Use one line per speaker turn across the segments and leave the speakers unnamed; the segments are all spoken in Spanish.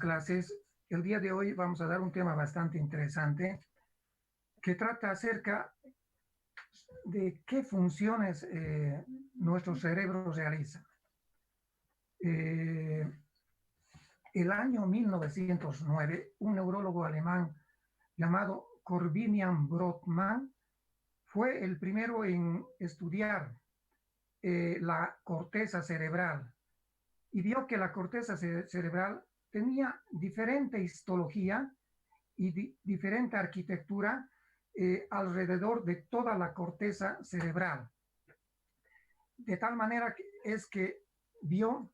clases, el día de hoy vamos a dar un tema bastante interesante que trata acerca de qué funciones nuestro cerebro realiza. El año 1909, un neurólogo alemán llamado Corbinian Brodmann fue el primero en estudiar la corteza cerebral y vio que la corteza cerebral tenía diferente histología y diferente arquitectura alrededor de toda la corteza cerebral. De tal manera que es que vio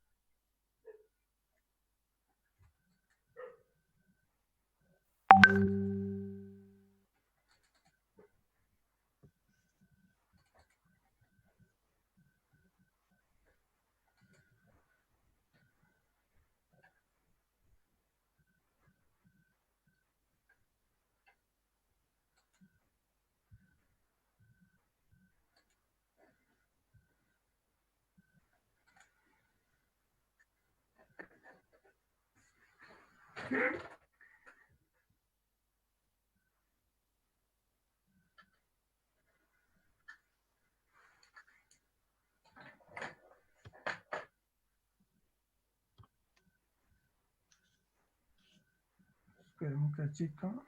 un cachito.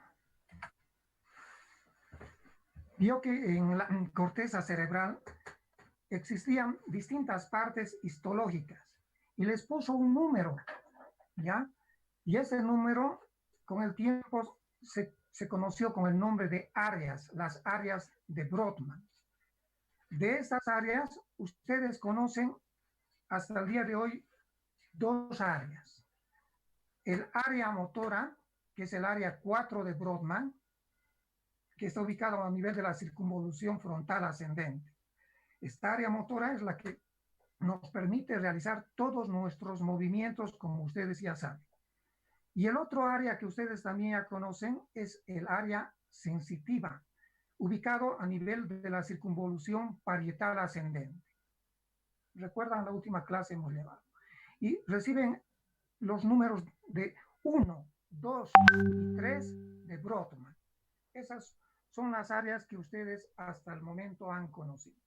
Vio que en la corteza cerebral existían distintas partes histológicas y les puso un número, ¿ya? Y ese número con el tiempo se conoció con el nombre de áreas, las áreas de Brodmann. De estas áreas, ustedes conocen hasta el día de hoy dos áreas. El área motora, que es el área 4 de Brodmann, que está ubicado a nivel de la circunvolución frontal ascendente. Esta área motora es la que nos permite realizar todos nuestros movimientos, como ustedes ya saben. Y el otro área que ustedes también ya conocen es el área sensitiva, ubicado a nivel de la circunvolución parietal ascendente. Recuerdan la última clase hemos llevado. Y reciben los números de 1, 2 y 3 de Brodmann. Esas son las áreas que ustedes hasta el momento han conocido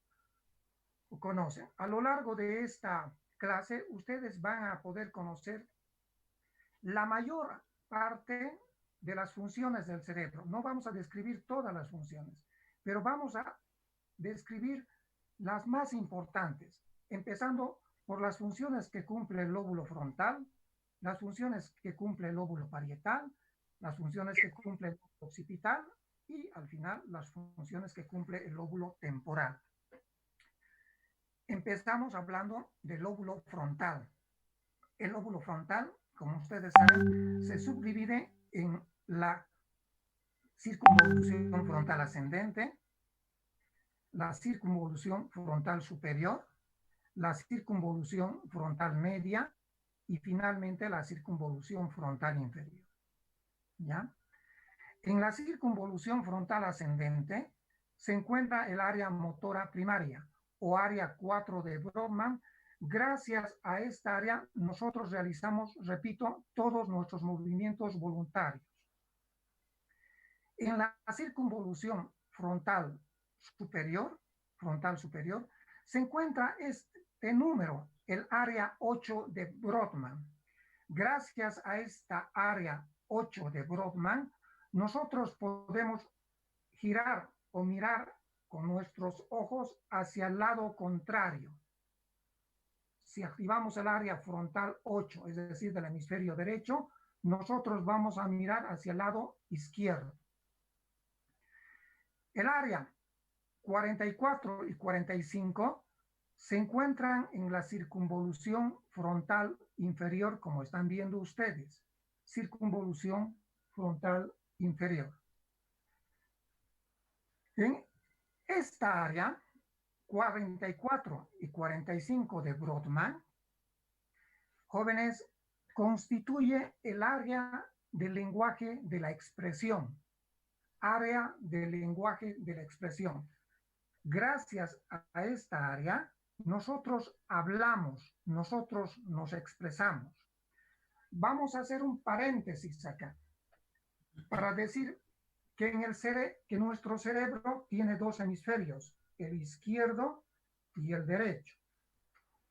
o conocen. A lo largo de esta clase, ustedes van a poder conocer la mayor parte de las funciones del cerebro. No vamos a describir todas las funciones, pero vamos a describir las más importantes, empezando por las funciones que cumple el lóbulo frontal, las funciones que cumple el lóbulo parietal, las funciones que cumple el lóbulo occipital y al final las funciones que cumple el lóbulo temporal. Empezamos hablando del lóbulo frontal. El lóbulo frontal, como ustedes saben, se subdivide en la circunvolución frontal ascendente, la circunvolución frontal superior, la circunvolución frontal media y finalmente la circunvolución frontal inferior. ¿Ya? En la circunvolución frontal ascendente se encuentra el área motora primaria o área 4 de Brodmann. Gracias a esta área nosotros realizamos, repito, todos nuestros movimientos voluntarios. En la circunvolución frontal superior, se encuentra este número, el área 8 de Brodmann. Gracias a esta área 8 de Brodmann, nosotros podemos girar o mirar con nuestros ojos hacia el lado contrario. Si activamos el área frontal 8, es decir, del hemisferio derecho, nosotros vamos a mirar hacia el lado izquierdo. El área 44 y 45 se encuentran en la circunvolución frontal inferior, como están viendo ustedes. Circunvolución frontal inferior. En esta área, 44 y 45 de Brodmann, jóvenes, constituye el área del lenguaje de la expresión. Área del lenguaje de la expresión. Gracias a esta área, nosotros hablamos, nosotros nos expresamos. vamos a hacer un paréntesis acá para decir que, que nuestro cerebro tiene dos hemisferios, el izquierdo y el derecho.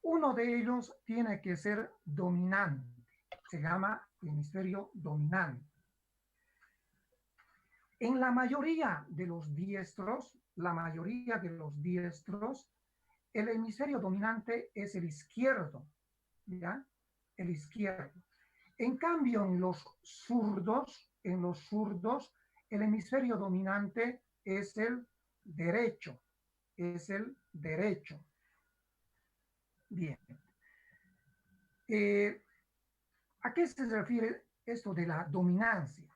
Uno de ellos tiene que ser dominante, se llama hemisferio dominante. En la mayoría de los diestros, el hemisferio dominante es el izquierdo, ¿ya? El izquierdo. En cambio, en los zurdos, el hemisferio dominante es el derecho, Bien. ¿A qué se refiere esto de la dominancia?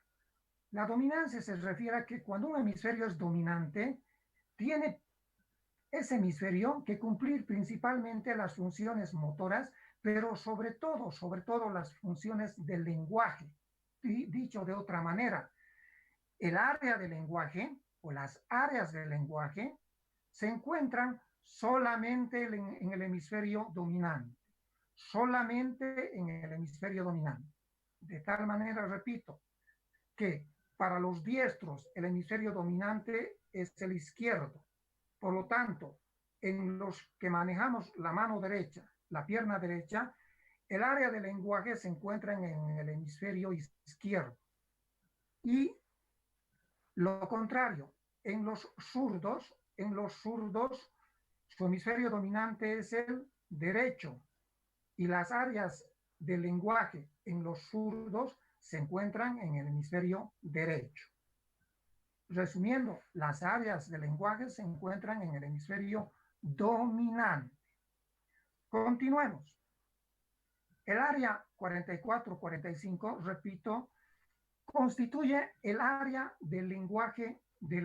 La dominancia se refiere a que cuando un hemisferio es dominante, tiene ese hemisferio que cumplir principalmente las funciones motoras, pero sobre todo las funciones del lenguaje. Dicho de otra manera, el área del lenguaje o las áreas del lenguaje se encuentran solamente en el hemisferio dominante, De tal manera, repito, que para los diestros el hemisferio dominante es el izquierdo. Por lo tanto, en los que manejamos la mano derecha, la pierna derecha, el área del lenguaje se encuentra en el hemisferio izquierdo. Y lo contrario, en los zurdos, su hemisferio dominante es el derecho y las áreas del lenguaje en los zurdos se encuentran en el hemisferio derecho. Resumiendo, las áreas del lenguaje se encuentran en el hemisferio dominante. Continuemos. El área 44-45, repito, constituye el área del lenguaje de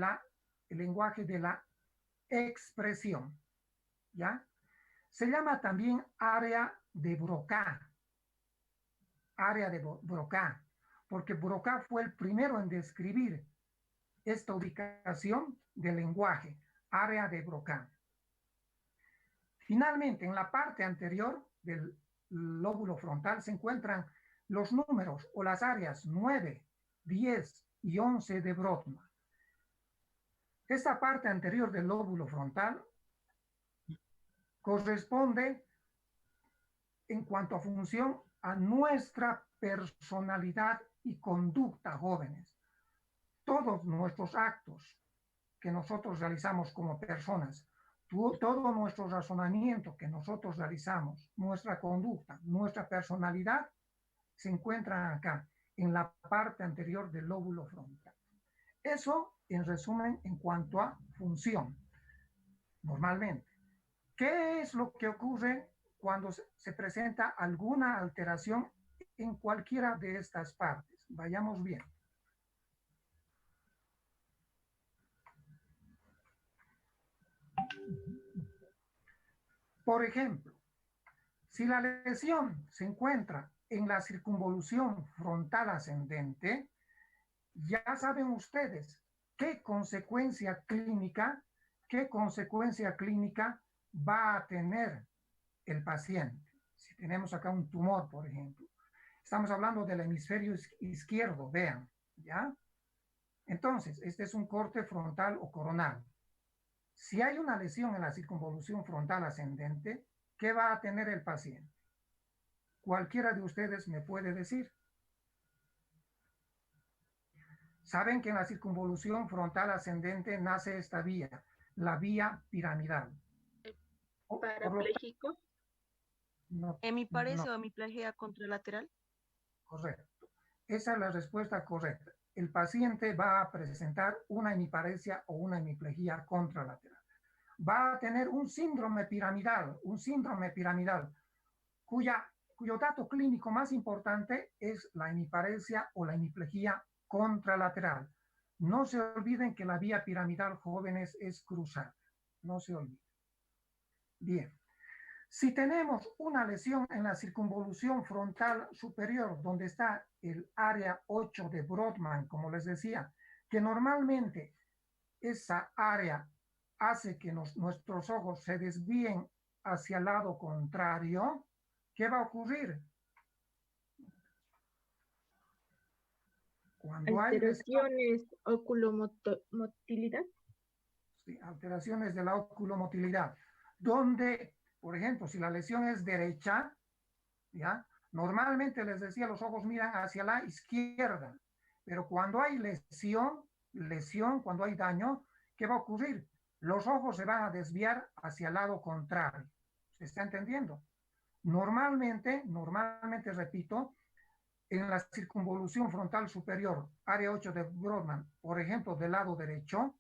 la expresión, ¿ya? Se llama también área de Broca, porque Broca fue el primero en describir esta ubicación del lenguaje, área de Broca. Finalmente, en la parte anterior del lóbulo frontal se encuentran los números o las áreas 9, 10 y 11 de Brodmann. Esta parte anterior del lóbulo frontal corresponde en cuanto a función a nuestra personalidad y conducta, jóvenes. Todos nuestros actos que nosotros realizamos como personas, todo nuestro razonamiento que nosotros realizamos, nuestra conducta, nuestra personalidad, se encuentran acá, en la parte anterior del lóbulo frontal. Eso, en resumen, en cuanto a función, normalmente. ¿Qué es lo que ocurre cuando se presenta alguna alteración en cualquiera de estas partes? Vayamos bien. Por ejemplo, si la lesión se encuentra en la circunvolución frontal ascendente, ya saben ustedes qué consecuencia clínica va a tener el paciente. Si tenemos acá un tumor, por ejemplo, estamos hablando del hemisferio izquierdo, vean, ¿ya? Entonces, este es un corte frontal o coronal. Si hay una lesión en la circunvolución frontal ascendente, ¿qué va a tener el paciente? Cualquiera de ustedes me puede decir. Saben que en la circunvolución frontal ascendente nace esta vía, la vía piramidal.
¿Parapléjico?
No,
¿Hemiparesia o hemiplegia contralateral?
Correcto. Esa es la respuesta correcta. El paciente va a presentar una hemiparesia o una hemiplegia contralateral. Va a tener un síndrome piramidal, cuyo dato clínico más importante es la hemiparesia o la hemiplegia contralateral. No se olviden que la vía piramidal, jóvenes, es cruzada. No se olviden. Bien. Si tenemos una lesión en la circunvolución frontal superior, donde está el área 8 de Brodmann, como les decía, que normalmente esa área hace que nuestros ojos se desvíen hacia el lado contrario, ¿qué va a ocurrir? Cuando hay lesión,
Alteraciones oculomotilidad.
sí, alteraciones de la oculomotilidad, donde, por ejemplo, si la lesión es derecha, ¿ya? Normalmente les decía, los ojos miran hacia la izquierda, pero cuando hay lesión, cuando hay daño, ¿qué va a ocurrir? Los ojos se van a desviar hacia el lado contrario. ¿Se está entendiendo? Normalmente, repito, en la circunvolución frontal superior, área 8 de Brodmann, por ejemplo, del lado derecho,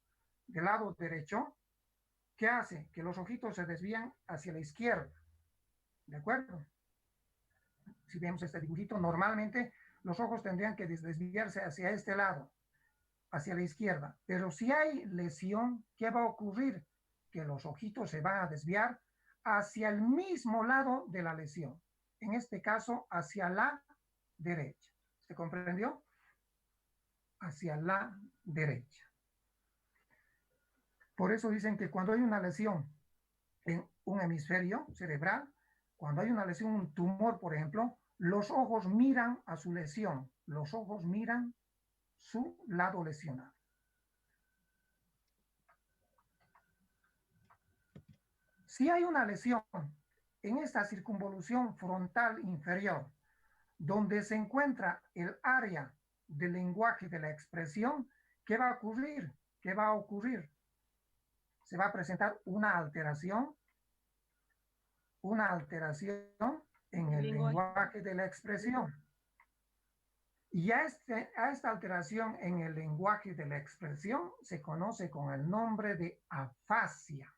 ¿qué hace? Que los ojitos se desvían hacia la izquierda. ¿De acuerdo? Si vemos este dibujito, normalmente los ojos tendrían que desviarse hacia este lado, hacia la izquierda. Pero si hay lesión, ¿qué va a ocurrir? Que los ojitos se van a desviar hacia el mismo lado de la lesión. En este caso, hacia la derecha. ¿Se comprendió? Hacia la derecha. Por eso dicen que cuando hay una lesión en un hemisferio cerebral, cuando hay una lesión, un tumor, por ejemplo, los ojos miran a su lesión, los ojos miran su lado lesionado. Si hay una lesión en esta circunvolución frontal inferior, donde se encuentra el área del lenguaje de la expresión, ¿qué va a ocurrir? ¿Qué va a ocurrir? Se va a presentar una alteración en el lenguaje de la expresión. Y a esta alteración en el lenguaje de la expresión se conoce con el nombre de afasia.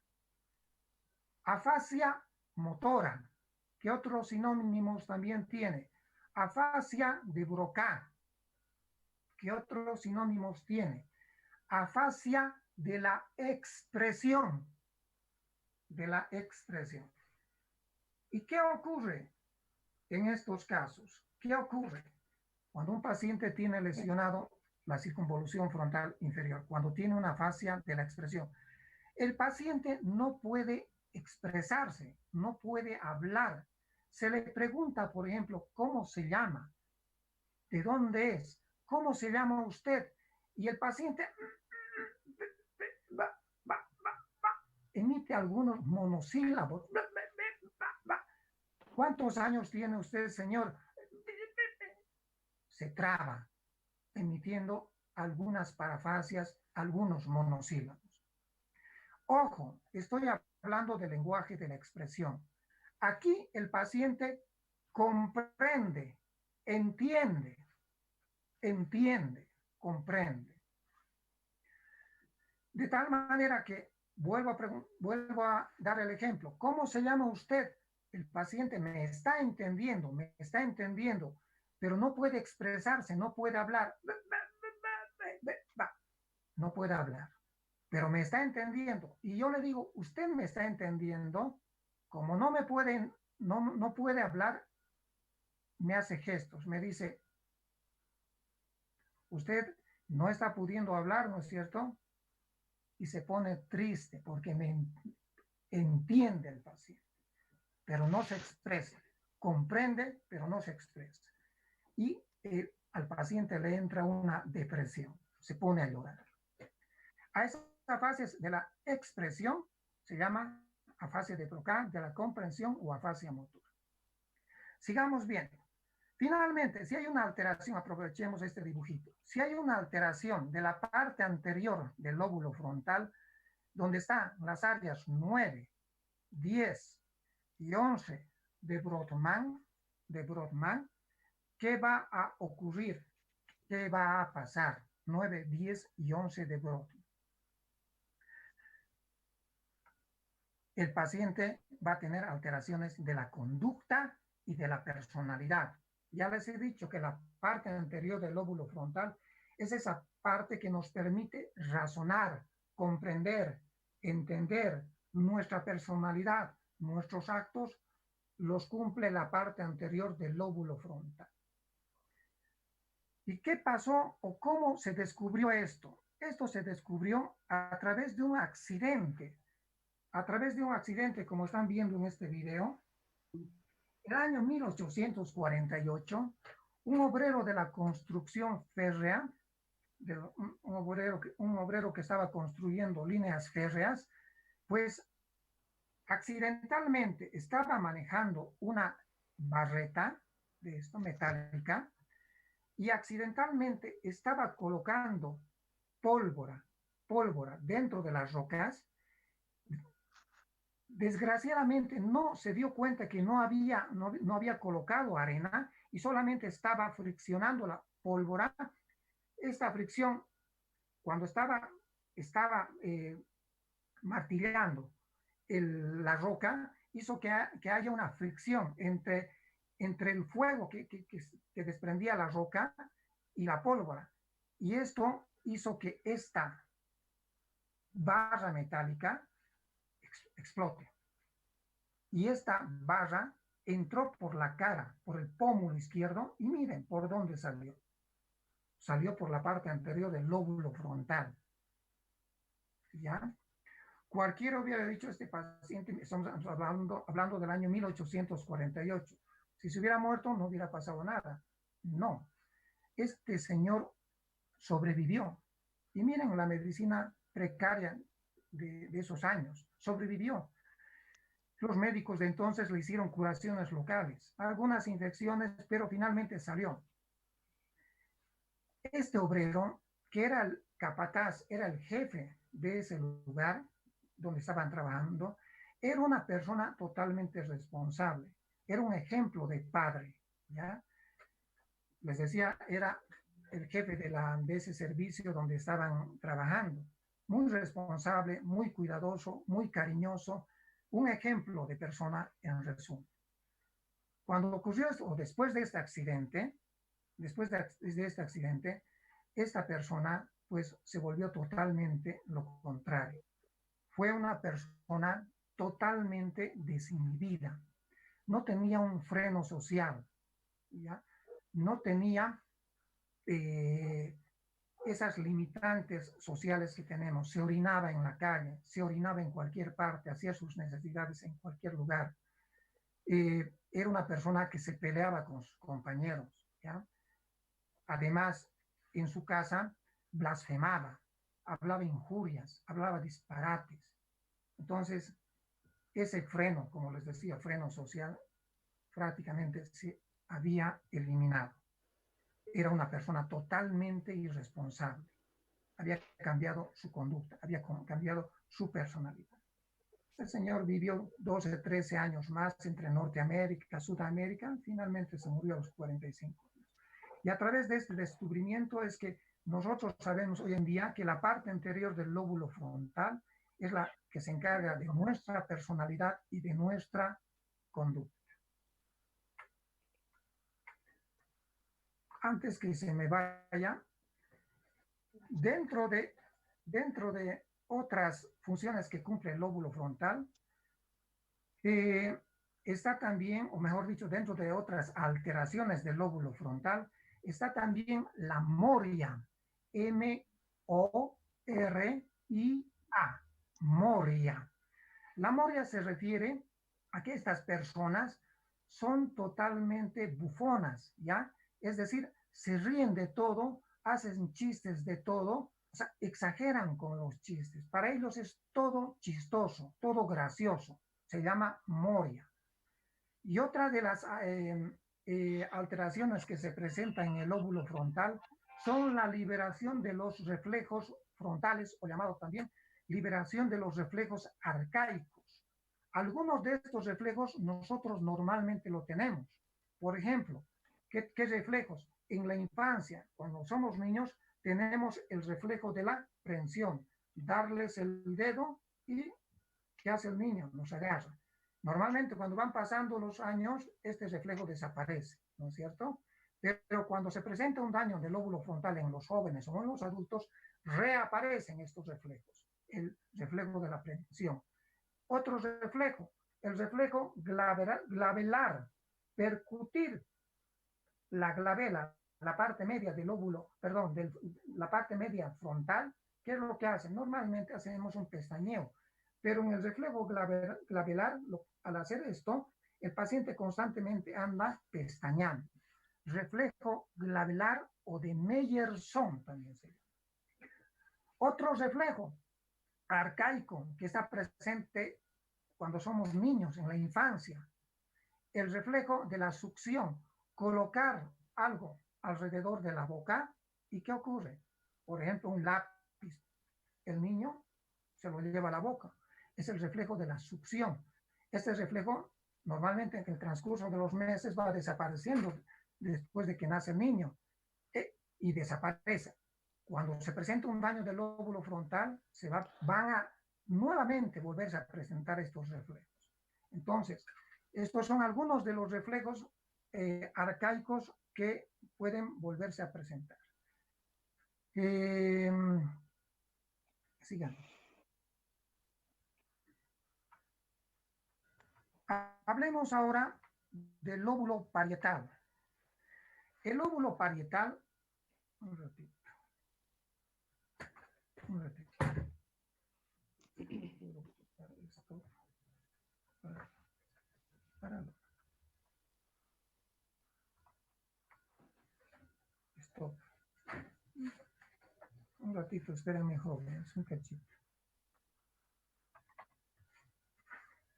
Afasia motora. ¿Qué otros sinónimos también tiene? Afasia de Broca. ¿Qué otros sinónimos tiene? Afasia de la expresión. ¿Y qué ocurre en estos casos? ¿Qué ocurre cuando un paciente tiene lesionado la circunvolución frontal inferior? Cuando tiene una afasia de la expresión. El paciente no puede expresarse, no puede hablar. Se le pregunta, por ejemplo, ¿cómo se llama? ¿De dónde es? ¿Cómo se llama usted? Y el paciente emite algunos monosílabos. ¿Cuántos años tiene usted, señor? Se traba, emitiendo algunas parafasias, algunos monosílabos. Ojo, estoy hablando del lenguaje de la expresión. Aquí el paciente comprende, entiende, comprende. De tal manera que vuelvo a dar el ejemplo. ¿Cómo se llama usted? El paciente me está entendiendo, pero no puede expresarse, no puede hablar. No puede hablar, pero me está entendiendo. Y yo le digo, usted me está entendiendo. Como no puede hablar, me hace gestos, me dice, usted no está pudiendo hablar, ¿no es cierto? Y se pone triste porque me entiende el paciente, pero no se expresa. Comprende, pero no se expresa. Y al paciente le entra una depresión, se pone a llorar. A esa fase de la expresión se llama afasia de Broca, de la comprensión o afasia motora. Sigamos viendo. Finalmente, si hay una alteración, aprovechemos este dibujito, si hay una alteración de la parte anterior del lóbulo frontal, donde están las áreas 9, 10 y 11 de Brodmann, ¿qué va a ocurrir? ¿Qué va a pasar? 9, 10 y 11 de Brodmann. El paciente va a tener alteraciones de la conducta y de la personalidad. Ya les he dicho que la parte anterior del lóbulo frontal es esa parte que nos permite razonar, comprender, entender nuestra personalidad, nuestros actos, los cumple la parte anterior del lóbulo frontal. ¿Y qué pasó o cómo se descubrió esto? Esto se descubrió a través de un accidente. Como están viendo en este video. En el año 1848, un obrero de la construcción férrea de un obrero que estaba construyendo líneas férreas, pues accidentalmente estaba manejando una barreta de esto metálica y accidentalmente estaba colocando pólvora, pólvora dentro de las rocas. Desgraciadamente no se dio cuenta que no había colocado arena y solamente estaba friccionando la pólvora. Esta fricción, cuando estaba martillando la roca, hizo que haya una fricción entre el fuego que desprendía la roca y la pólvora. Y esto hizo que esta barra metálica explote. Y esta barra entró por la cara, por el pómulo izquierdo, y miren por dónde salió. Salió por la parte anterior del lóbulo frontal. ¿Ya? Cualquiera hubiera dicho, este paciente, estamos hablando del año 1848, si se hubiera muerto no hubiera pasado nada. No, este señor sobrevivió. Y miren la medicina precaria de esos años, sobrevivió. Los médicos de entonces le hicieron curaciones locales, algunas infecciones, pero finalmente salió. Este obrero, que era el capataz, era el jefe de ese lugar donde estaban trabajando, era una persona totalmente responsable, era un ejemplo de padre, ¿ya? Les decía, era el jefe de ese servicio donde estaban trabajando, muy responsable, muy cuidadoso, muy cariñoso, un ejemplo de persona en resumen. Cuando ocurrió esto, o después de este accidente, esta persona pues se volvió totalmente lo contrario. Fue una persona totalmente desinhibida. No tenía un freno social, ¿ya? No tenía esas limitantes sociales que tenemos. Se orinaba en la calle, se orinaba en cualquier parte, hacía sus necesidades en cualquier lugar. Era una persona que se peleaba con sus compañeros, ¿ya? Además, en su casa blasfemaba, hablaba injurias, hablaba disparates. Entonces, ese freno, como les decía, freno social, prácticamente se había eliminado. Era una persona totalmente irresponsable. Había cambiado su conducta, había cambiado su personalidad. El señor vivió 12, 13 años más entre Norteamérica, Sudamérica, finalmente se murió a los 45 años. Y a través de este descubrimiento es que nosotros sabemos hoy en día que la parte anterior del lóbulo frontal es la que se encarga de nuestra personalidad y de nuestra conducta. Antes que se me vaya, dentro de otras funciones que cumple el lóbulo frontal, está también, o mejor dicho, dentro de otras alteraciones del lóbulo frontal, está también la moria, M-O-R-I-A, moria. La moria se refiere a que estas personas son totalmente bufonas, ¿ya? Es decir, se ríen de todo, hacen chistes de todo, o sea, exageran con los chistes. Para ellos es todo chistoso, todo gracioso. Se llama moria. Y otra de las alteraciones que se presentan en el lóbulo frontal son la liberación de los reflejos frontales, o llamado también liberación de los reflejos arcaicos. Algunos de estos reflejos nosotros normalmente lo tenemos. Por ejemplo, ¿qué reflejos? En la infancia, cuando somos niños, tenemos el reflejo de la prensión. Darles el dedo y ¿qué hace el niño? Nos agarra. Normalmente cuando van pasando los años, este reflejo desaparece, ¿no es cierto? Pero cuando se presenta un daño del lóbulo frontal en los jóvenes o en los adultos, reaparecen estos reflejos, el reflejo de la prensión. Otro reflejo, el reflejo glabelar, percutir la glabela, la parte media del lóbulo, perdón, la parte media frontal. ¿Qué es lo que hacen? Normalmente hacemos un pestañeo, pero en el reflejo glabelar, al hacer esto, el paciente constantemente anda pestañando. Reflejo glabelar o de Meyerson también se llama. Otro reflejo arcaico que está presente cuando somos niños, en la infancia, el reflejo de la succión, colocar algo alrededor de la boca y ¿qué ocurre? Por ejemplo, un lápiz, el niño se lo lleva a la boca, es el reflejo de la succión. Este reflejo normalmente en el transcurso de los meses va desapareciendo después de que nace el niño y desaparece. Cuando se presenta un daño del lóbulo frontal, van a nuevamente volverse a presentar estos reflejos. Entonces, estos son algunos de los reflejos arcaicos que pueden volverse a presentar. Sigamos. Hablemos ahora del lóbulo parietal. El lóbulo parietal, un ratito. Stop. Un ratito, espérenme, jóvenes, un cachito.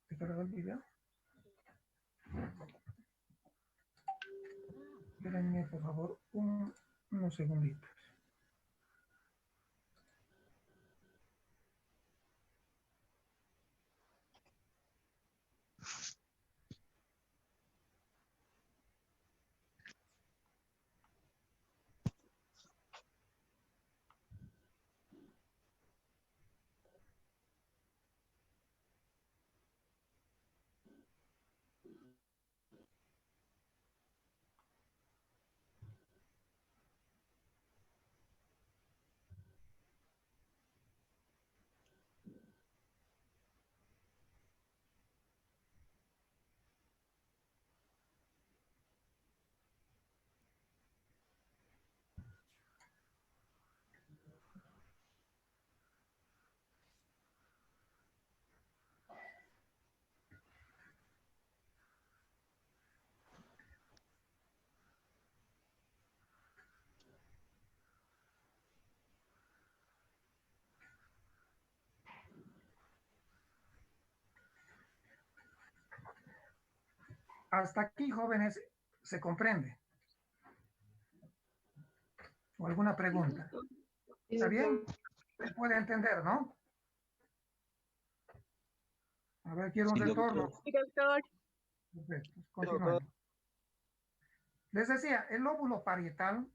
¿Te cargó el video? Espérenme, por favor, unos segunditos. Hasta aquí, jóvenes, ¿se comprende? ¿O alguna pregunta? ¿Está bien? Se puede entender, ¿no? A ver, quiero un
Sí,
retorno.
doctor.
Sí, doctor.
Perfecto, continuamos. Les decía, el lóbulo parietal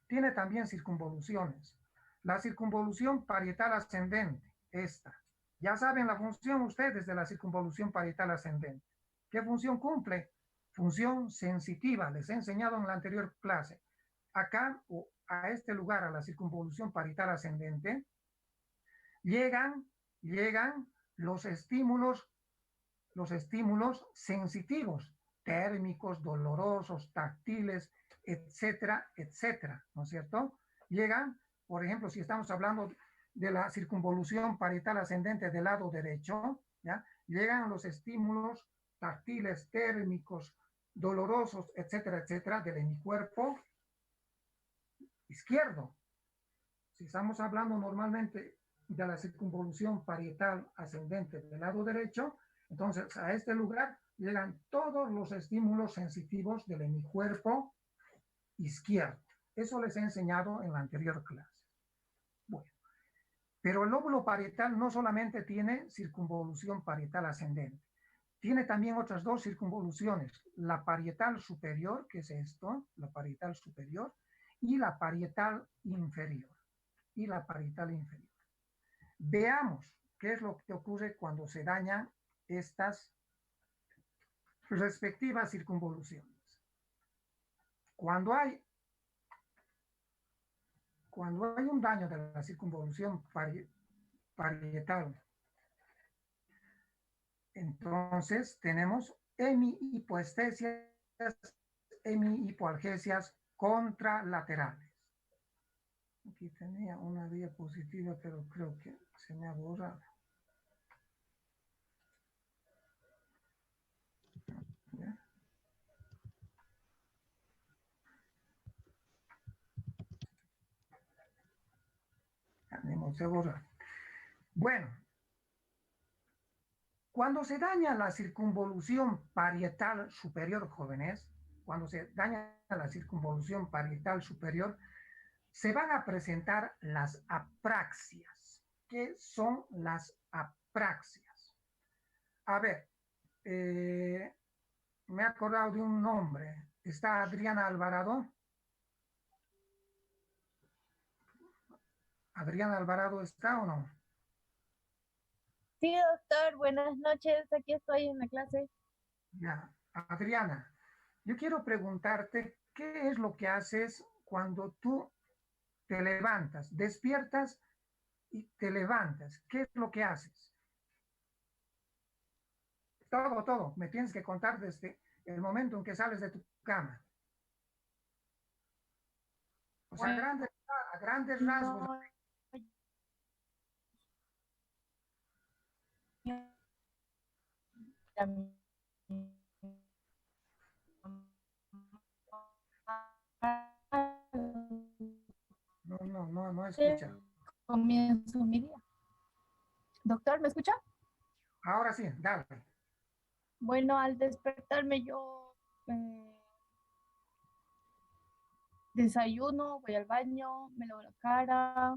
tiene también circunvoluciones. La circunvolución parietal ascendente, esta. Ya saben la función ustedes de la circunvolución parietal ascendente. ¿Qué función cumple? Función sensitiva, les he enseñado en la anterior clase. Acá, o a este lugar, a la circunvolución parietal ascendente, llegan los estímulos sensitivos, térmicos, dolorosos, táctiles, etcétera, etcétera, ¿no es cierto? Llegan, por ejemplo, si estamos hablando de la circunvolución parietal ascendente del lado derecho, ¿ya? Llegan los estímulos táctiles, térmicos, dolorosos, etcétera, etcétera, del hemicuerpo izquierdo. Si estamos hablando normalmente de la circunvolución parietal ascendente del lado derecho, entonces a este lugar llegan todos los estímulos sensitivos del hemicuerpo izquierdo. Eso les he enseñado en la anterior clase. Bueno, pero el lóbulo parietal no solamente tiene circunvolución parietal ascendente, tiene también otras dos circunvoluciones, la parietal superior, que es esto, la parietal superior, y la parietal inferior. Veamos qué es lo que ocurre cuando se dañan estas respectivas circunvoluciones. Cuando hay un daño de la circunvolución parietal, entonces tenemos hemihipoestesias, hemihipoalgesias contralaterales. Aquí tenía una diapositiva, pero creo que se me ha borrado. ¿Ya? Tenemos borrar. Bueno, cuando se daña la circunvolución parietal superior, jóvenes, cuando se daña la circunvolución parietal superior, se van a presentar las apraxias. ¿Qué son las apraxias? A ver, me he acordado de un nombre. ¿Está Adriana Alvarado? ¿Adriana Alvarado está o no?
Sí, doctor, buenas noches. Aquí estoy en la clase.
Ya, Adriana, yo quiero preguntarte, ¿qué es lo que haces cuando tú te levantas, despiertas y te levantas? ¿Qué es lo que haces? Todo. Me tienes que contar desde el momento en que sales de tu cama. O sea,
Bueno,
a grandes rasgos. No escucha.
comienzo mi día. Doctor, ¿me escucha?
Ahora sí, dale.
Bueno, al despertarme yo desayuno, voy al baño, me lavo la cara,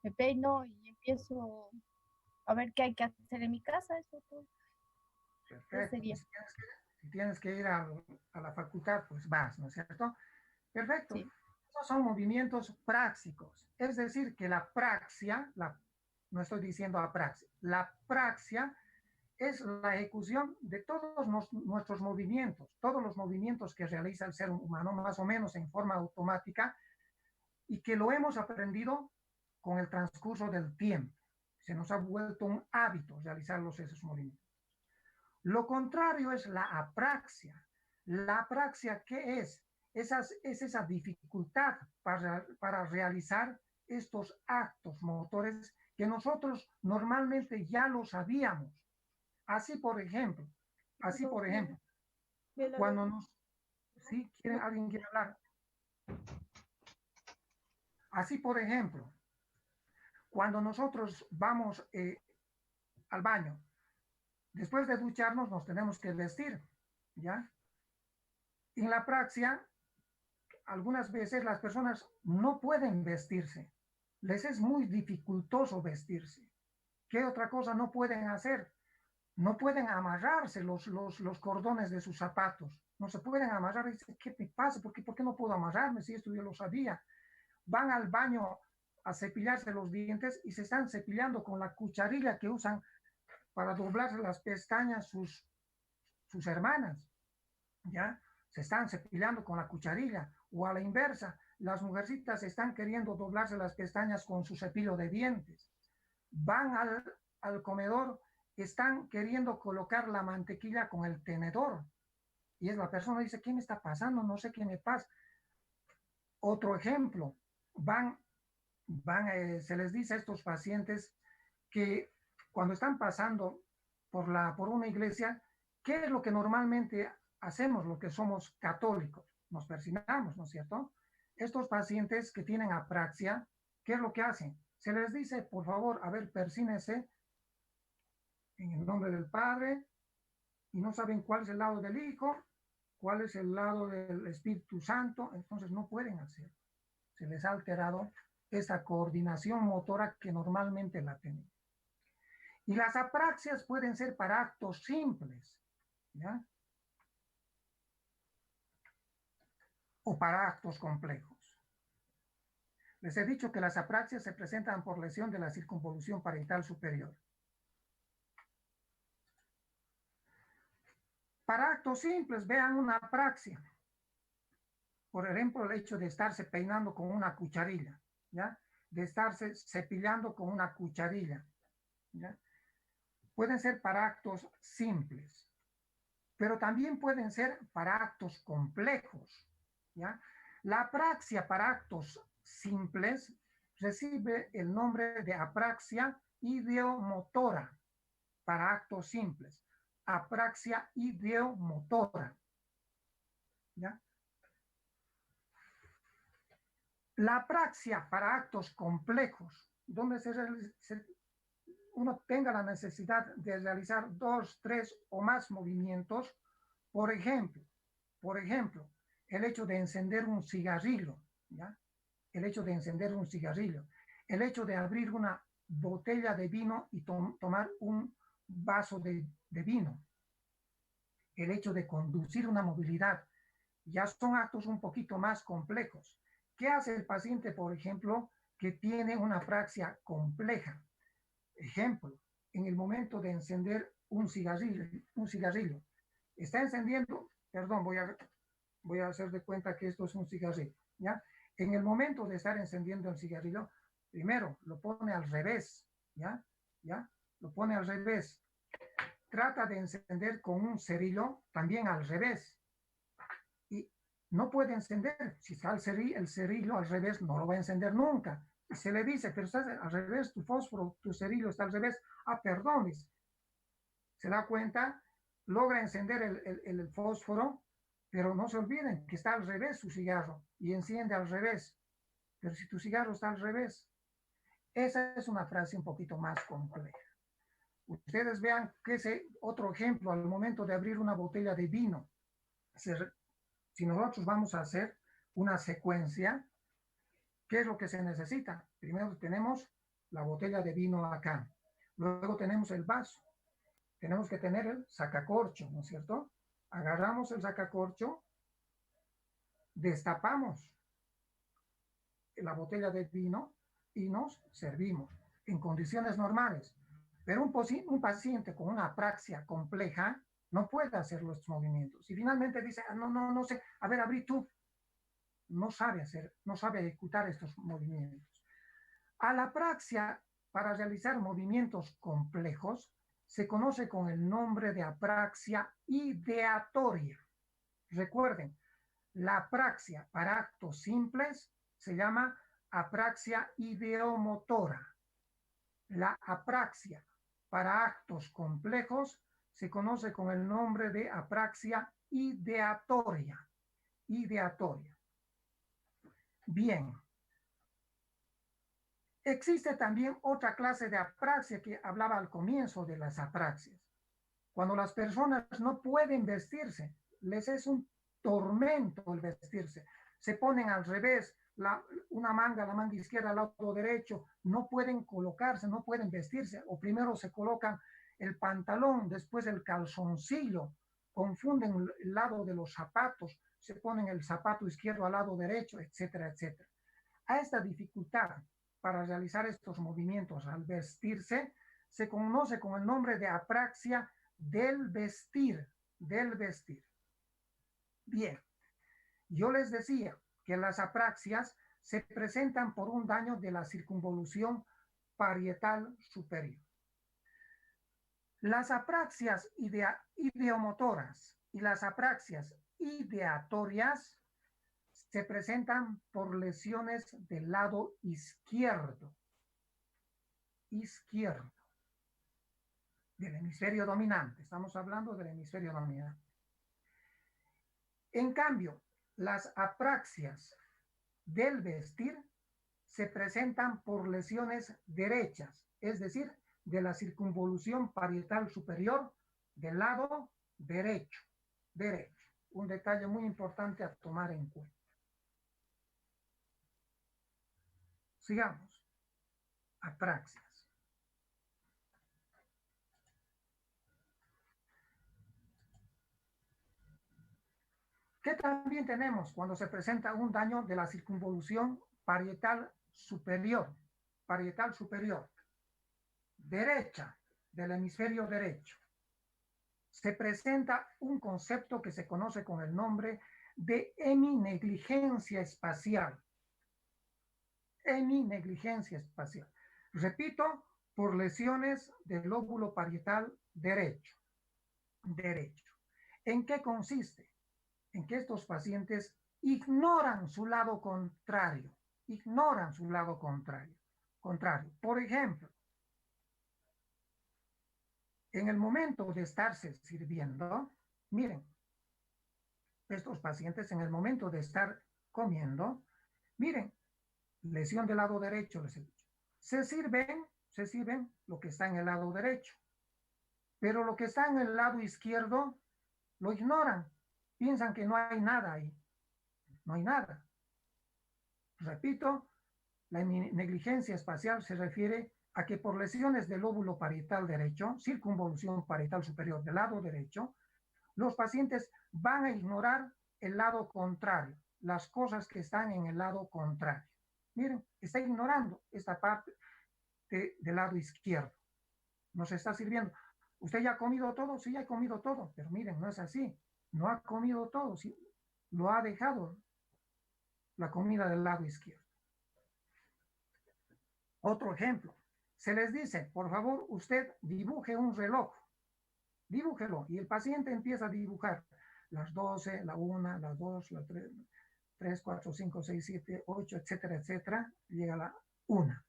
me peino y empiezo a ver qué hay que hacer en mi casa. Eso todo. Eso
Perfecto.
sería.
Si tienes que ir a la facultad, pues vas, ¿no es cierto? Perfecto.
Sí.
Esos son movimientos prácticos. Es decir, que la praxia, no estoy diciendo apraxia, la praxia es la ejecución de todos nuestros movimientos, todos los movimientos que realiza el ser humano, más o menos en forma automática, y que lo hemos aprendido con el transcurso del tiempo. Se nos ha vuelto un hábito realizar esos movimientos. Lo contrario es la apraxia. La apraxia, ¿qué es? Es esa dificultad para realizar estos actos motores que nosotros normalmente ya lo sabíamos. Así, por ejemplo, cuando nos... ¿Sí? ¿Alguien quiere hablar? Así, por ejemplo, cuando nosotros vamos al baño, después de ducharnos nos tenemos que vestir, ¿ya? En la praxia, algunas veces las personas no pueden vestirse. Les es muy dificultoso vestirse. ¿Qué otra cosa no pueden hacer? No pueden amarrarse los cordones de sus zapatos. No se pueden amarrar. Dicen, ¿qué me pasa? ¿Por qué no puedo amarrarme? Si esto yo lo sabía. Van al baño a cepillarse los dientes y se están cepillando con la cucharilla que usan para doblarse las pestañas sus hermanas. ¿Ya? Se están cepillando con la cucharilla. O a la inversa, las mujercitas están queriendo doblarse las pestañas con su cepillo de dientes. Van al comedor, están queriendo colocar la mantequilla con el tenedor. Y es la persona dice, ¿qué me está pasando? No sé qué me pasa. Otro ejemplo, se les dice a estos pacientes que cuando están pasando por una iglesia, ¿qué es lo que normalmente hacemos, lo que somos católicos? Nos persignamos, ¿no es cierto? Estos pacientes que tienen apraxia, ¿qué es lo que hacen? Se les dice, por favor, a ver, persínese en el nombre del Padre, y no saben cuál es el lado del Hijo, cuál es el lado del Espíritu Santo, entonces no pueden hacer. Se les ha alterado esa coordinación motora que normalmente la tienen. Y las apraxias pueden ser para actos simples, ¿ya? O para actos complejos. Les he dicho que las apraxias se presentan por lesión de la circunvolución parietal superior. Para actos simples, vean una apraxia. Por ejemplo, el hecho de estarse peinando con una cucharilla, ¿ya? De estarse cepillando con una cucharilla, ¿ya? Pueden ser para actos simples, pero también pueden ser para actos complejos, ¿ya? La apraxia para actos simples recibe el nombre de apraxia ideomotora para actos simples. Apraxia ideomotora, ¿ya? La apraxia para actos complejos, donde uno tenga la necesidad de realizar 2, 3 o más movimientos, por ejemplo, el hecho de encender un cigarrillo, ¿ya? El hecho de encender un cigarrillo, el hecho de abrir una botella de vino y tomar un vaso de vino, el hecho de conducir una movilidad, ya son actos un poquito más complejos. ¿Qué hace el paciente, por ejemplo, que tiene una apraxia compleja? Ejemplo, en el momento de encender un cigarrillo, está encendiendo, perdón, voy a hacer de cuenta que esto es un cigarrillo, ¿ya? En el momento de estar encendiendo el cigarrillo, primero lo pone al revés, ¿ya? ¿Ya? Lo pone al revés. Trata de encender con un cerillo también al revés. Y no puede encender. Si está el cerillo al revés, no lo va a encender nunca. Y se le dice, pero está al revés, tu fósforo, tu cerillo está al revés. Ah, perdón. Se da cuenta, logra encender el fósforo, pero no se olviden que está al revés su cigarro y enciende al revés. Pero si tu cigarro está al revés, esa es una frase un poquito más compleja. Ustedes vean que ese otro ejemplo, al momento de abrir una botella de vino, si nosotros vamos a hacer una secuencia, ¿qué es lo que se necesita? Primero tenemos la botella de vino acá, luego tenemos el vaso, tenemos que tener el sacacorcho, ¿no es cierto? Agarramos el sacacorcho, destapamos la botella de vino y nos servimos en condiciones normales. Pero un paciente con una apraxia compleja no puede hacer los movimientos. Y finalmente dice, no sé, a ver, abrí tú. No sabe hacer, no sabe ejecutar estos movimientos. A la apraxia, para realizar movimientos complejos, se conoce con el nombre de apraxia ideatoria. Recuerden, la apraxia para actos simples se llama apraxia ideomotora. La apraxia para actos complejos se conoce con el nombre de apraxia ideatoria. Ideatoria. Bien. Existe también otra clase de apraxia que hablaba al comienzo de las apraxias. Cuando las personas no pueden vestirse, les es un tormento el vestirse. Se ponen al revés, la manga izquierda al lado derecho, no pueden colocarse, no pueden vestirse, o primero se colocan el pantalón, después el calzoncillo, confunden el lado de los zapatos, se ponen el zapato izquierdo al lado derecho, etcétera, etcétera. A esta dificultad para realizar estos movimientos al vestirse se conoce con el nombre de apraxia del vestir, del vestir. Bien, yo les decía que las apraxias se presentan por un daño de la circunvolución parietal superior. Las apraxias ideomotoras y las apraxias ideatorias se presentan por lesiones del lado izquierdo, del hemisferio dominante. Estamos hablando del hemisferio dominante. En cambio, las apraxias del vestir se presentan por lesiones derechas, es decir, de la circunvolución parietal superior del lado derecho. Un detalle muy importante a tomar en cuenta. Sigamos. Apraxias. ¿Qué también tenemos cuando se presenta un daño de la circunvolución parietal superior? Parietal superior. Derecha, del hemisferio derecho. Se presenta un concepto que se conoce con el nombre de heminegligencia espacial. Heminegligencia espacial. Repito, por lesiones del lóbulo parietal derecho. ¿En qué consiste? En que estos pacientes ignoran su lado contrario. Por ejemplo, en el momento de estarse sirviendo, miren, estos pacientes en el momento de estar comiendo, miren, lesión del lado derecho, les he dicho. Se sirven lo que está en el lado derecho, pero lo que está en el lado izquierdo lo ignoran, piensan que no hay nada ahí, no hay nada. Repito, la negligencia espacial se refiere a que por lesiones del lóbulo parietal derecho, circunvolución parietal superior del lado derecho, los pacientes van a ignorar el lado contrario, las cosas que están en el lado contrario. Miren, está ignorando esta parte del lado izquierdo. Nos está sirviendo. ¿Usted ya ha comido todo? Sí, ya he comido todo, pero miren, no es así. No ha comido todo, sí, lo ha dejado la comida del lado izquierdo. Otro ejemplo. Se les dice, por favor, usted dibuje un reloj. Dibújelo. Y el paciente empieza a dibujar las 12, la 1, las 2, las 3, 4, 5, 6, 7, 8, etcétera, etcétera. Llega a la 1.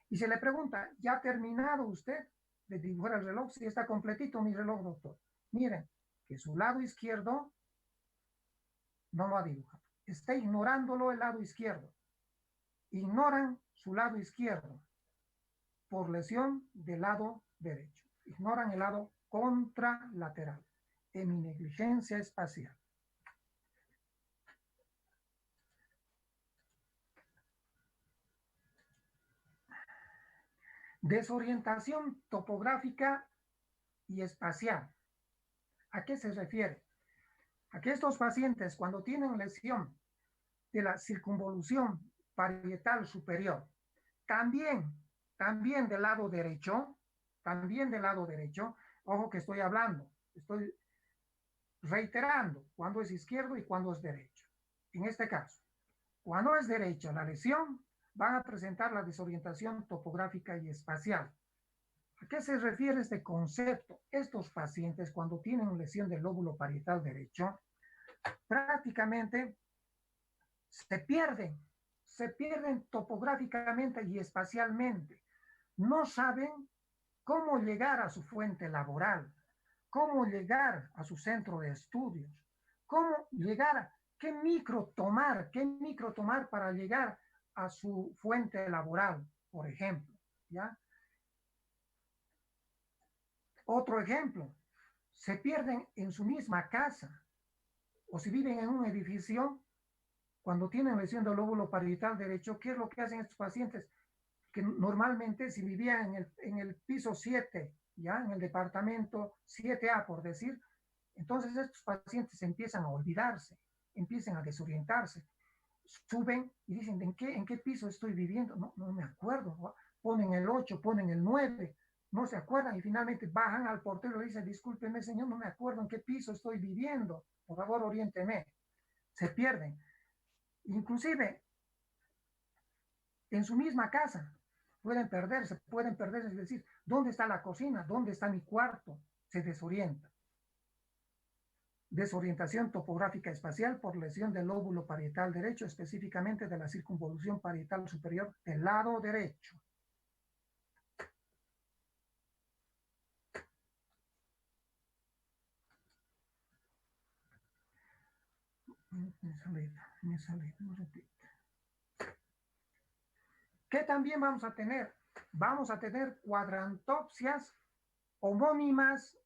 Y se le pregunta, ¿ya ha terminado usted de dibujar el reloj? Sí, está completito mi reloj, doctor. Miren, que su lado izquierdo no lo ha dibujado. Está ignorándolo el lado izquierdo. Ignoran su lado izquierdo por lesión del lado derecho. Ignoran el lado contralateral, heminegligencia espacial. Desorientación topográfica y espacial. ¿A qué se refiere? A que estos pacientes, cuando tienen lesión de la circunvolución parietal superior, también del lado derecho, ojo que estoy hablando, estoy reiterando cuando es izquierdo y cuando es derecho. En este caso, cuando es derecho la lesión, van a presentar la desorientación topográfica y espacial. ¿A qué se refiere este concepto? Estos pacientes, cuando tienen lesión del lóbulo parietal derecho, prácticamente se pierden topográficamente y espacialmente. No saben cómo llegar a su fuente laboral, cómo llegar a su centro de estudios, cómo llegar a qué micro tomar para llegar a su fuente laboral, por ejemplo, ¿ya? Otro ejemplo, se pierden en su misma casa, o si viven en un edificio, cuando tienen lesión del lóbulo parietal derecho, ¿qué es lo que hacen estos pacientes? Que normalmente si vivían en el piso 7, ya en el departamento 7A, por decir, entonces estos pacientes empiezan a olvidarse, empiezan a desorientarse, suben y dicen, ¿en qué piso estoy viviendo? No me acuerdo, ponen el 8, ponen el 9, no se acuerdan y finalmente bajan al portero y dicen, discúlpeme señor, no me acuerdo en qué piso estoy viviendo, por favor oriénteme. Se pierden. Inclusive en su misma casa pueden perderse, es decir, ¿dónde está la cocina? ¿Dónde está mi cuarto? Se desorienta. Desorientación topográfica espacial por lesión del lóbulo parietal derecho, específicamente de la circunvolución parietal superior del lado derecho. Me sale, no repito. ¿Qué también vamos a tener? Vamos a tener cuadrantopsias homónimas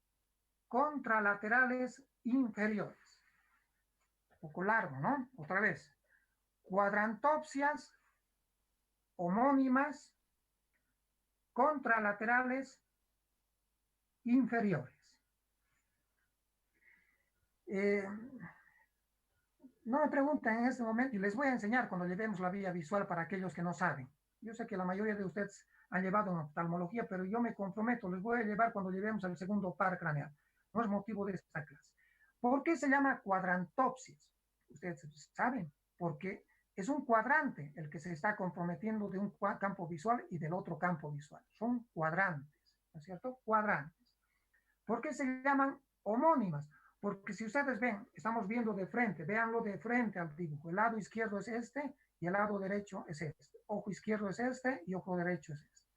contralaterales inferiores. Un poco largo, ¿no? Otra vez. Cuadrantopsias homónimas contralaterales inferiores. No me pregunten en este momento y les voy a enseñar cuando llevemos la vía visual para aquellos que no saben. Yo sé que la mayoría de ustedes han llevado en oftalmología, pero yo me comprometo, les voy a llevar cuando llevemos el segundo par craneal. No es motivo de esta clase. ¿Por qué se llama cuadrantopsis? Ustedes saben, porque es un cuadrante el que se está comprometiendo de un campo visual y del otro campo visual. Son cuadrantes, ¿no es cierto? Cuadrantes. ¿Por qué se llaman homónimas? Porque si ustedes ven, estamos viendo de frente, véanlo de frente al dibujo. El lado izquierdo es este y el lado derecho es este. Ojo izquierdo es este y ojo derecho es este.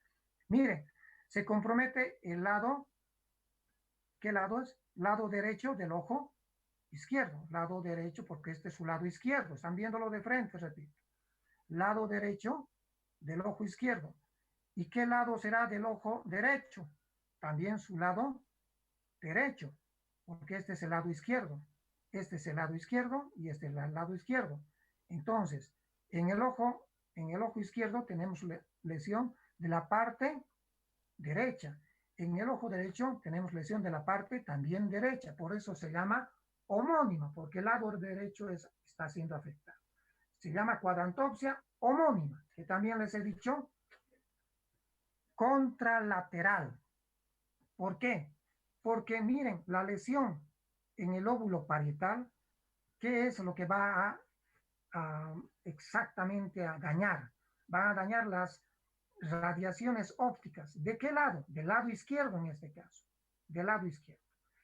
Miren, se compromete el lado, ¿qué lado es? Lado derecho del ojo izquierdo. Lado derecho porque este es su lado izquierdo. Están viéndolo de frente, repito. lado derecho del ojo izquierdo. ¿Y qué lado será del ojo derecho? También su lado derecho, porque este es el lado izquierdo. Este es el lado izquierdo y este es el lado izquierdo. Entonces, en el ojo izquierdo tenemos lesión de la parte derecha. En el ojo derecho tenemos lesión de la parte también derecha. Por eso se llama homónima, porque el lado derecho está siendo afectado. Se llama cuadrantopsia homónima, que también les he dicho contralateral. ¿Por qué? Porque miren, la lesión en el lóbulo parietal, ¿qué es lo que va exactamente a dañar? Va a dañar las radiaciones ópticas. ¿De qué lado? Del lado izquierdo en este caso. Del lado izquierdo.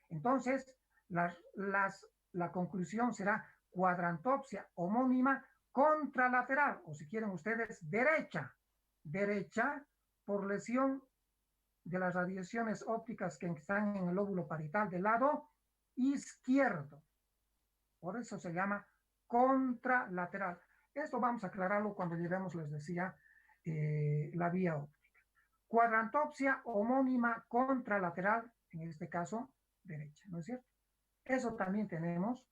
Entonces, la conclusión será cuadrantopsia homónima contralateral, o si quieren ustedes, derecha. Derecha por lesión de las radiaciones ópticas que están en el lóbulo parietal del lado izquierdo. Por eso se llama contralateral. Esto vamos a aclararlo cuando lleguemos, les decía, la vía óptica. Cuadrantopsia homónima contralateral, en este caso, derecha, ¿no es cierto? Eso también tenemos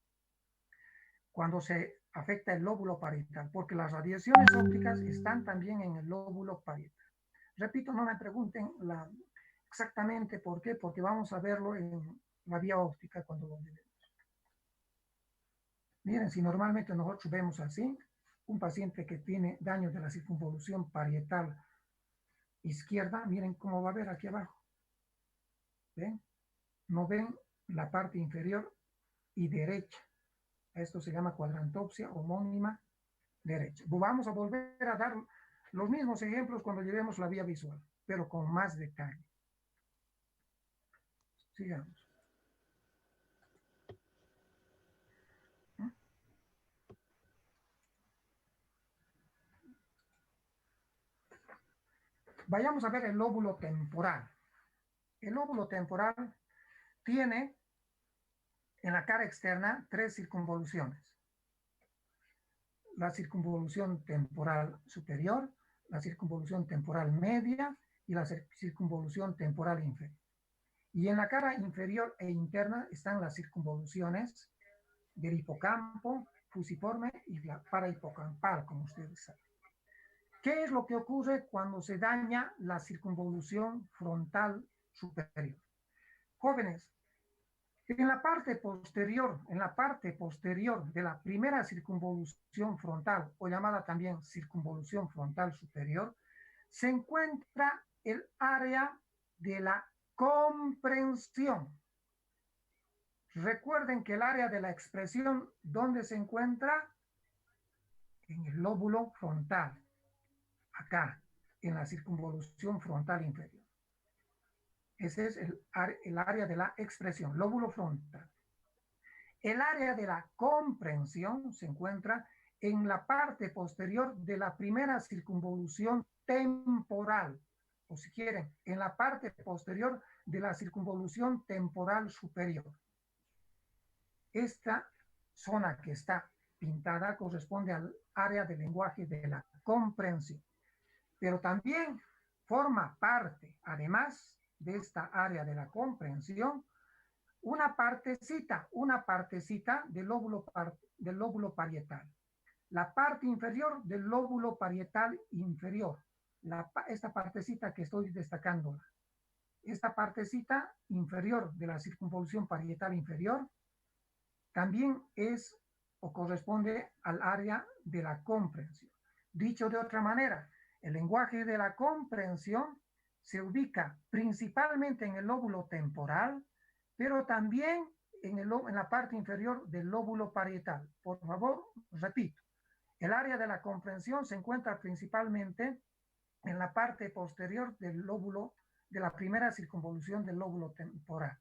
cuando se afecta el lóbulo parietal, porque las radiaciones ópticas están también en el lóbulo parietal. Repito, no me pregunten exactamente por qué, porque vamos a verlo en la vía óptica cuando lo vemos. Miren, si normalmente nosotros vemos así, un paciente que tiene daño de la circunvolución parietal izquierda, miren cómo va a ver aquí abajo. ¿Ven? No ven la parte inferior y derecha. Esto se llama cuadrantopsia homónima derecha. Vamos a volver a dar los mismos ejemplos cuando llevemos la vía visual, pero con más detalle. Sigamos. Vayamos a ver el lóbulo temporal. El lóbulo temporal tiene en la cara externa 3 circunvoluciones. La circunvolución temporal superior, la circunvolución temporal media y la circunvolución temporal inferior. Y en la cara inferior e interna están las circunvoluciones del hipocampo, fusiforme y la parahipocampal, como ustedes saben. ¿Qué es lo que ocurre cuando se daña la circunvolución frontal superior? Jóvenes, en la parte posterior de la primera circunvolución frontal, o llamada también circunvolución frontal superior, se encuentra el área de la comprensión. Recuerden que el área de la expresión, ¿dónde se encuentra? En el lóbulo frontal, acá, en la circunvolución frontal inferior. Ese es el área de la expresión, lóbulo frontal. El área de la comprensión se encuentra en la parte posterior de la primera circunvolución temporal, o si quieren, en la parte posterior de la circunvolución temporal superior. Esta zona que está pintada corresponde al área del lenguaje de la comprensión, pero también forma parte, además de esta área de la comprensión, una partecita del lóbulo parietal. La parte inferior del lóbulo parietal inferior. Esta partecita que estoy destacando. Esta partecita inferior de la circunvolución parietal inferior también es o corresponde al área de la comprensión. Dicho de otra manera, el lenguaje de la comprensión se ubica principalmente en el lóbulo temporal, pero también en la parte inferior del lóbulo parietal. Por favor, repito, el área de la comprensión se encuentra principalmente en la parte posterior del lóbulo, de la primera circunvolución del lóbulo temporal,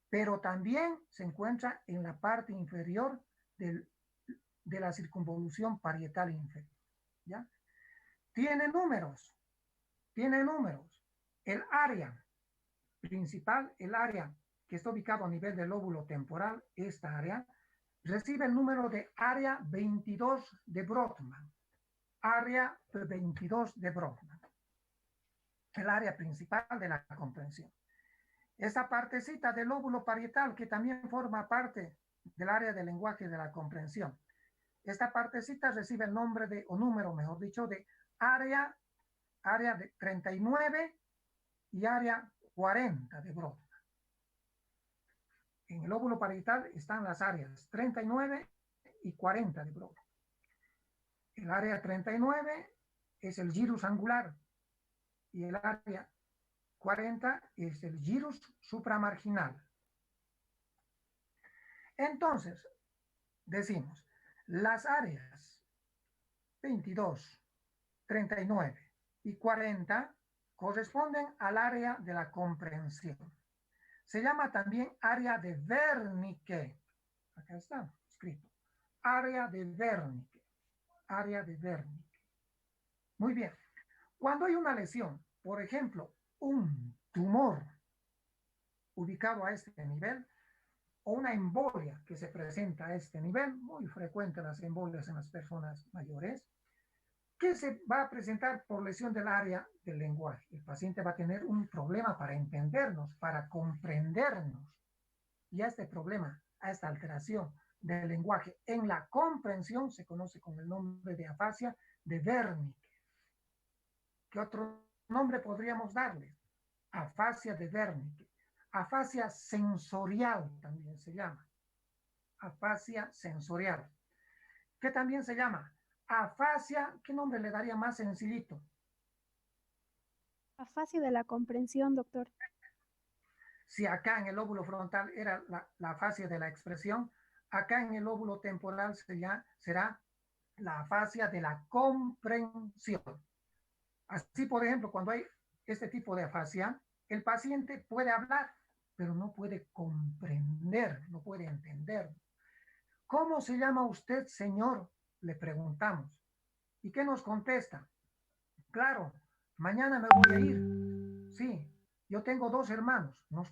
pero también se encuentra en la parte inferior de la circunvolución parietal inferior. ¿Ya? Tiene números. El área principal, el área que está ubicado a nivel del lóbulo temporal, esta área, recibe el número de área 22 de Brodmann. área 22 de Brodmann, el área principal de la comprensión. Esa partecita del lóbulo parietal que también forma parte del área del lenguaje de la comprensión. Esta partecita recibe el nombre de, o número, mejor dicho, de área de 39 y área 40 de Brodmann. En el lóbulo parietal están las áreas 39 y 40 de Brodmann. El área 39 es el gyrus angular y el área 40 es el gyrus supramarginal. Entonces, decimos, las áreas 22, 39 y 40 corresponden al área de la comprensión. Se llama también área de Wernicke. Acá está escrito. Área de Wernicke. Área de Wernicke. Muy bien. Cuando hay una lesión, por ejemplo, un tumor ubicado a este nivel, o una embolia que se presenta a este nivel, muy frecuente las embolias en las personas mayores, que se va a presentar por lesión del área del lenguaje. El paciente va a tener un problema para entendernos, para comprendernos. Y a este problema, a esta alteración del lenguaje en la comprensión, se conoce con el nombre de afasia de Wernicke. ¿Qué otro nombre podríamos darle? Afasia de Wernicke. Afasia sensorial también se llama. Afasia sensorial. ¿Qué también se llama? Afasia, ¿qué nombre le daría más sencillito?
Afasia de la comprensión, doctor.
Si acá en el lóbulo frontal era la afasia de la expresión, acá en el lóbulo temporal será la afasia de la comprensión. Así, por ejemplo, cuando hay este tipo de afasia, el paciente puede hablar, pero no puede comprender, no puede entender. ¿Cómo se llama usted, señor? Le preguntamos. ¿Y qué nos contesta? Claro, mañana me voy a ir. Sí, yo tengo 2 hermanos. Nos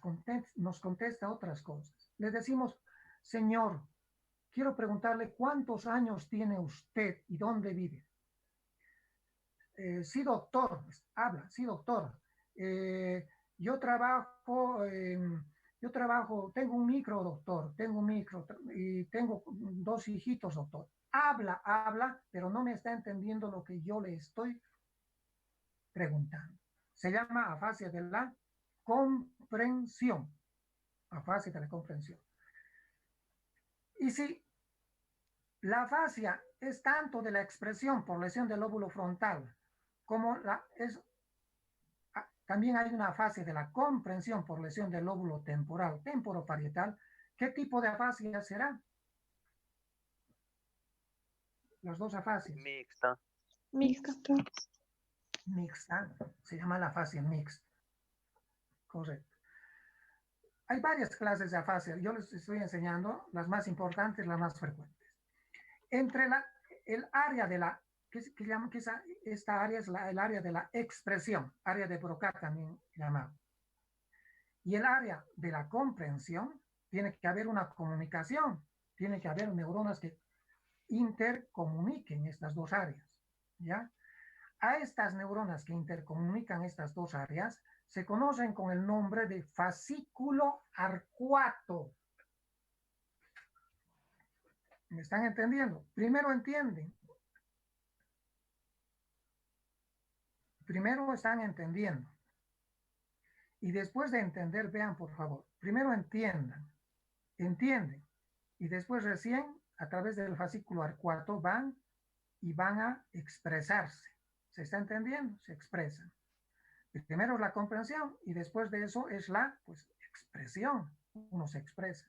contesta otras cosas. Le decimos, señor, quiero preguntarle cuántos años tiene usted y dónde vive. Sí, doctor, habla, sí, doctor. Yo trabajo, tengo un micro, doctor, tengo un micro y tengo 2 hijitos, doctor. Habla, pero no me está entendiendo lo que yo le estoy preguntando. Se llama afasia de la comprensión. Afasia de la comprensión. Y si la afasia es tanto de la expresión por lesión del lóbulo frontal como también hay una afasia de la comprensión por lesión del lóbulo temporal, temporoparietal. ¿Qué tipo de afasia será? Las 2 afasias.
Mixta.
Mixta.
Mixta. Se llama la afasia mixta. Correcto. Hay varias clases de afasia. Yo les estoy enseñando las más importantes, las más frecuentes. Entre el área de la, esta área es el área de la expresión, área de Broca también llamado. Y el área de la comprensión, tiene que haber una comunicación, tiene que haber neuronas que intercomuniquen estas 2 áreas, ¿ya? A estas neuronas que intercomunican estas 2 áreas se conocen con el nombre de fascículo arcuato. ¿Me están entendiendo? Primero entienden. Primero están entendiendo. Y después de entender, vean por favor. Primero entiendan. Entienden. Y después recién, a través del fascículo arcuato, van a expresarse. ¿Se está entendiendo? Se expresan. Primero es la comprensión y después de eso es la expresión. Uno se expresa.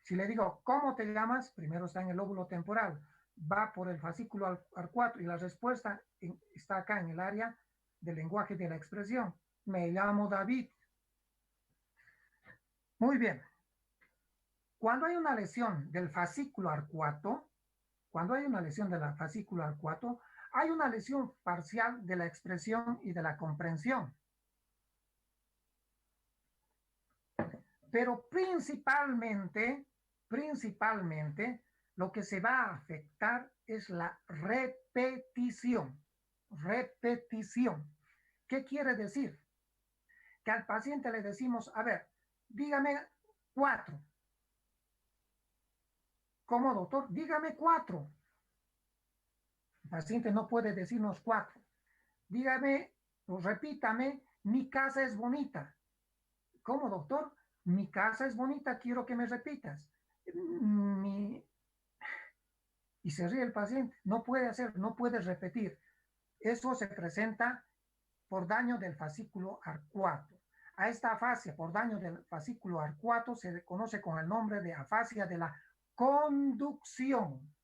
Si le digo, ¿cómo te llamas? Primero está en el lóbulo temporal. Va por el fascículo arcuato y la respuesta está acá en el área del lenguaje de la expresión. Me llamo David. Muy bien. Cuando hay una lesión del fascículo arcuato, hay una lesión parcial de la expresión y de la comprensión. Pero principalmente, lo que se va a afectar es la repetición. Repetición. ¿Qué quiere decir? Que al paciente le decimos, a ver, dígame 4. ¿Cómo, doctor? Dígame 4. El paciente no puede decirnos 4. Dígame, o repítame, mi casa es bonita. ¿Cómo, doctor? Mi casa es bonita, quiero que me repitas. Y se ríe el paciente. No puede hacer, no puede repetir. Eso se presenta por daño del fascículo arcuato. A esta afasia por daño del fascículo arcuato se conoce con el nombre de afasia de la conducción.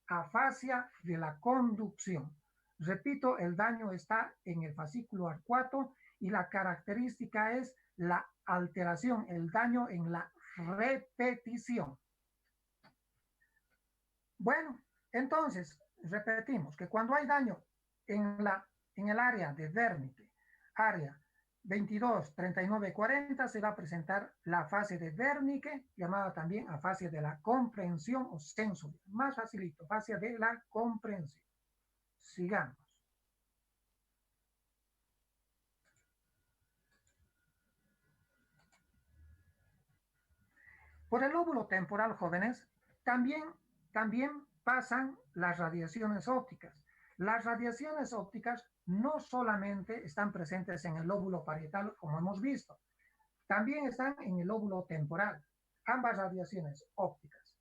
Afasia de la conducción. Repito, el daño está en el fascículo arcuato y la característica es la alteración, el daño en la repetición. Bueno, entonces, repetimos que cuando hay daño en el área de Wernicke, área 22, 39, 40, se va a presentar la fase de Wernicke, llamada también afasia de la comprensión o sensoria. Más facilito, afasia de la comprensión. Sigamos. Por el lóbulo temporal, jóvenes, también pasan las radiaciones ópticas. Las radiaciones ópticas no solamente están presentes en el lóbulo parietal, como hemos visto, también están en el lóbulo temporal. Ambas radiaciones ópticas,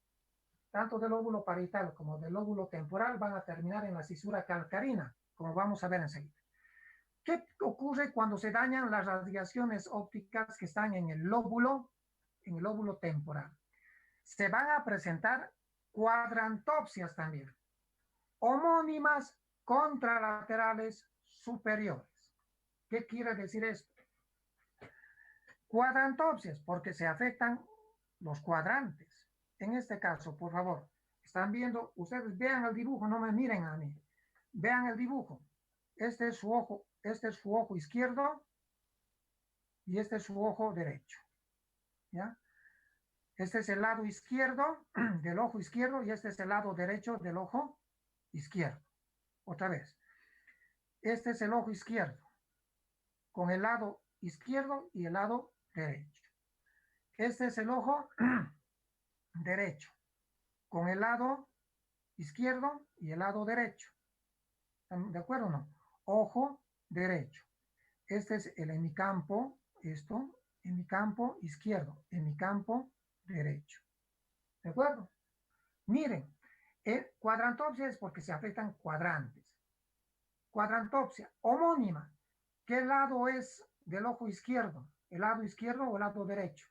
tanto del lóbulo parietal como del lóbulo temporal, van a terminar en la cisura calcarina, como vamos a ver enseguida. ¿Qué ocurre cuando se dañan las radiaciones ópticas que están en el lóbulo temporal? Se van a presentar cuadrantopsias también, homónimas contralaterales superiores. ¿Qué quiere decir esto? Cuadrantopsias, porque se afectan los cuadrantes. En este caso, por favor, están viendo, ustedes vean el dibujo, no me miren a mí. Vean el dibujo. Este es su ojo izquierdo y este es su ojo derecho. ¿Ya? Este es el lado izquierdo del ojo izquierdo y este es el lado derecho del ojo izquierdo. Otra vez. Este es el ojo izquierdo con el lado izquierdo y el lado derecho. Este es el ojo derecho con el lado izquierdo y el lado derecho. ¿De acuerdo o no? Ojo derecho. Este es el hemicampo, hemicampo izquierdo, hemicampo derecho. ¿De acuerdo? Miren, cuadrantopsia es porque se afectan cuadrantes. Cuadrantopsia homónima. ¿Qué lado es del ojo izquierdo? ¿El lado izquierdo o el lado derecho?